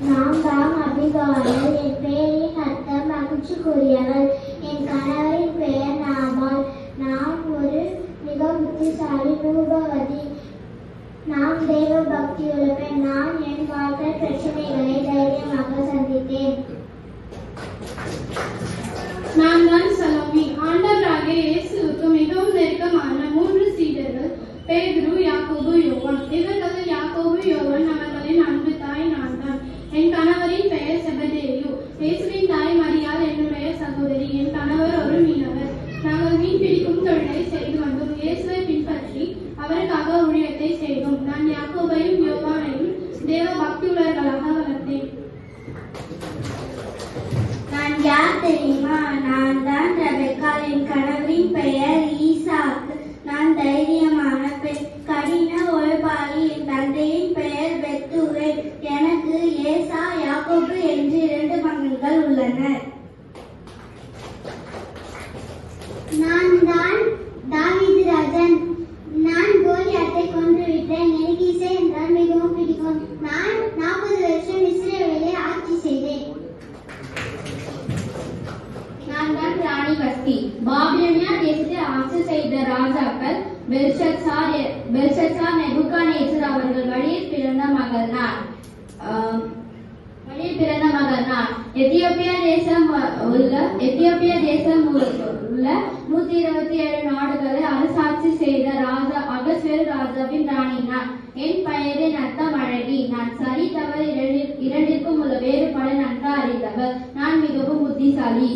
நான் தான் அபிகாயில். என் பெயரின் அர்த்தம் மகிழ்ச்சிக்குரியவள். என் கணவரின் பெயர் நாபால். நான் ஒரு மிக புத்திசாலி ரூபவதி. நான் தேவ பக்தியுள்ள பெண். நான் என் வாழ்க்கை பிரச்சனைகளை தைரியமாக சந்தித்தேன். நான் தான் சலோமி. ஆண்டவராகிய இயேசுவுக்கு மிகவும் நெருக்கமான 3 சீடர்கள் பேதுரு, யாக்கோபு, யோவான். இவர்களில் யாக்கோபு, யோவான் அவர்களின் அன்பு தாய் நான் தான். என் கணவரின் பெயர் செபதேயு. இயேசுவின் தாய் மரியாள் என்னுடைய சகோதரி. என் கணவர் ஒரு மீனவர். நாங்கள் மீன் பிடிக்கும் தொழிலை செய்து வந்தோம். இயேசுவை பின்பற்றி அவருக்காக ஊழியத்தை செய்தோம். நான் யாக்கோபையும் யோவானையும் தேவ பக்தியுள்ளவர்களாக வளர்த்தேன். நான் யார் தெரியுமா? நான் தான் ரெபெக்காள். என் கணவரின் பெயர் ஈசாக்கு. நான் தைரியமான பெண், கடின உழைப்பாளி. என் தந்தையின் பெயர் பெத்துவேல். எனக்கு ஏசா, யாக்கோபு என்று 2 மகன்கள் உள்ளனர். நான் தான் தாவீது ராஜன். நான் கோலியாத்தை கொன்றுவிட்டேன். எனக்கு இசை என்றால் மிகவும் பிடிக்கும். நான் 40 வருஷம் இஸ்ரவேலை ஆட்சி செய்தேன். நான் தான் ராணி வஸ்தி. பாபிலோனியா தேசத்தை ஆட்சி செய்த ராஜாக்கள் பெல்ஷத்சார், நெபுகாத்நேச்சர் அவர்கள் வழியில் பிறந்த மகள் நான். எத்தியோப்பியா தேசம் உள்ள 127 நாடுகளை அரசாட்சி செய்த ராஜா அகஸ்வேரு ராஜாவின் ராணி நான். என் பெயரின் அர்த்தம் அழகி. நான் சரி தவறு இரண்டிற்கும் உள்ள வேறுபாடு நன்கு அறிந்தவர். நான் மிகவும் புத்திசாலி.